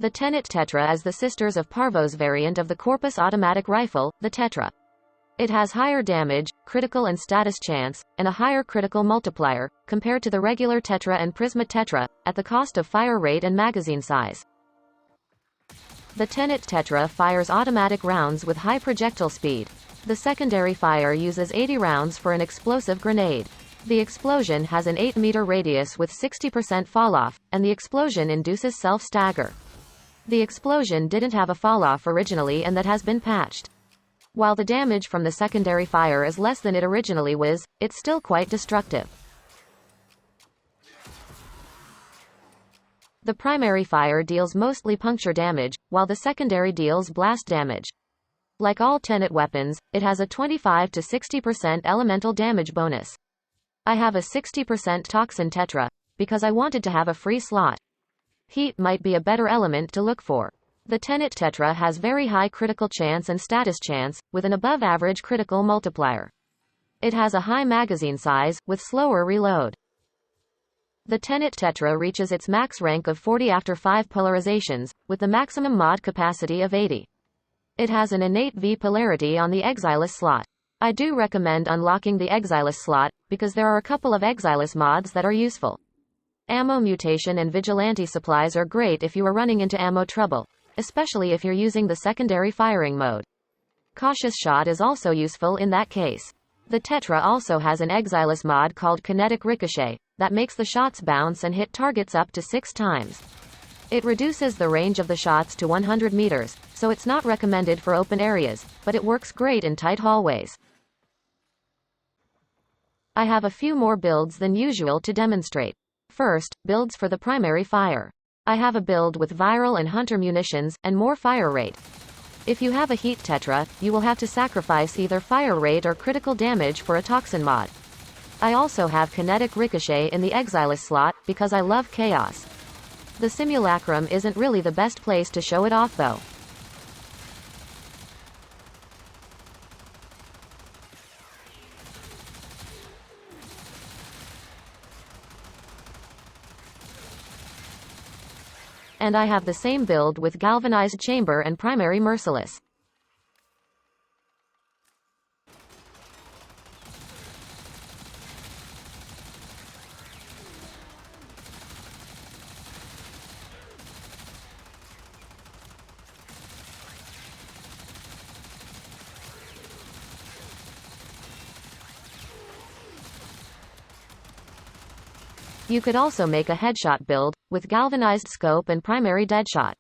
The Tenet Tetra is the sisters of Parvo's variant of the Corpus automatic rifle, the Tetra. It has higher damage, critical and status chance, and a higher critical multiplier, compared to the regular Tetra and Prisma Tetra, at the cost of fire rate and magazine size. The Tenet Tetra fires automatic rounds with high projectile speed. The secondary fire uses 80 rounds for an explosive grenade. The explosion has an 8-meter radius with 60% falloff, and the explosion induces self-stagger. The explosion didn't have a falloff originally, and that has been patched. While the damage from the secondary fire is less than it originally was, it's still quite destructive. The primary fire deals mostly puncture damage, while the secondary deals blast damage. Like all Tenet weapons, it has a 25 to 60% elemental damage bonus. I have a 60% Toxin Tetra, because I wanted to have a free slot. Heat might be a better element to look for. The Tenet Tetra has very high critical chance and status chance, with an above-average critical multiplier. It has a high magazine size, with slower reload. The Tenet Tetra reaches its max rank of 40 after 5 polarizations, with the maximum mod capacity of 80. It has an innate V polarity on the Exilis slot. I do recommend unlocking the Exilis slot, because there are a couple of Exilis mods that are useful. Ammo mutation and vigilante supplies are great if you are running into ammo trouble, especially if you're using the secondary firing mode. Cautious shot is also useful in that case. The Tetra also has an Exilis mod called Kinetic Ricochet, that makes the shots bounce and hit targets up to 6 times. It reduces the range of the shots to 100 meters, so it's not recommended for open areas, but it works great in tight hallways. I have a few more builds than usual to demonstrate. First, builds for the primary fire. I have a build with viral and hunter munitions, and more fire rate. If you have a heat Tetra, you will have to sacrifice either fire rate or critical damage for a toxin mod. I also have kinetic ricochet in the Exilis slot, because I love chaos. The simulacrum isn't really the best place to show it off though. And I have the same build with galvanized chamber and primary merciless. You could also make a headshot build, with galvanized scope and primary deadshot.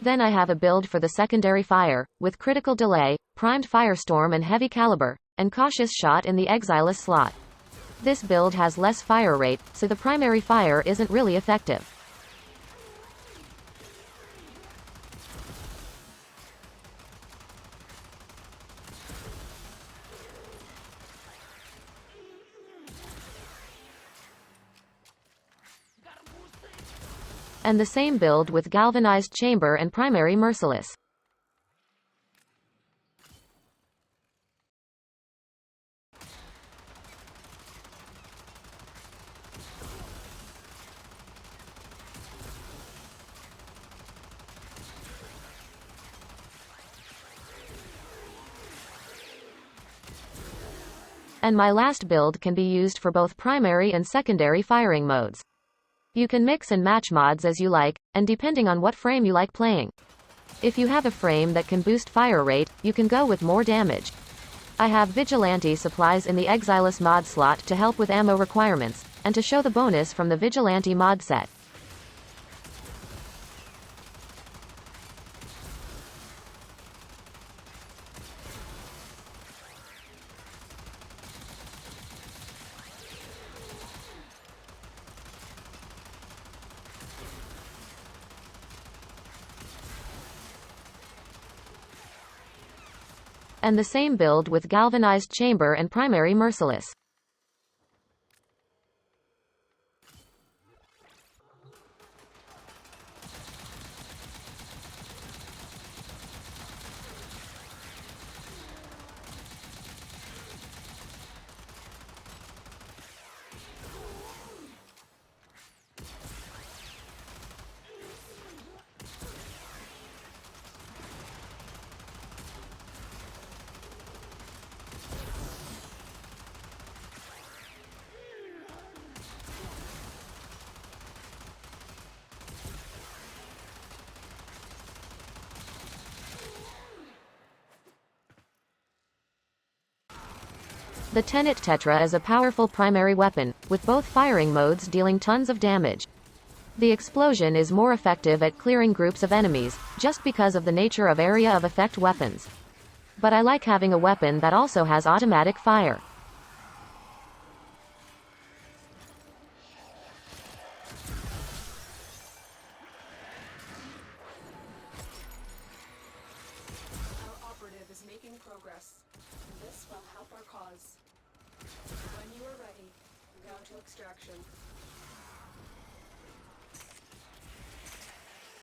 Then I have a build for the secondary fire, with critical delay, primed firestorm and heavy caliber, and cautious shot in the Exilis slot. This build has less fire rate, so the primary fire isn't really effective. And the same build with galvanized chamber and primary merciless. And my last build can be used for both primary and secondary firing modes. You can mix and match mods as you like, and depending on what frame you like playing. If you have a frame that can boost fire rate, you can go with more damage. I have vigilante supplies in the Exilis mod slot to help with ammo requirements, and to show the bonus from the vigilante mod set. And the same build with galvanized chamber and primary merciless. The Tenet Tetra is a powerful primary weapon, with both firing modes dealing tons of damage. The explosion is more effective at clearing groups of enemies, just because of the nature of area of effect weapons. But I like having a weapon that also has automatic fire. Our operative is making progress, and this will help our cause. When you are ready, go to extraction.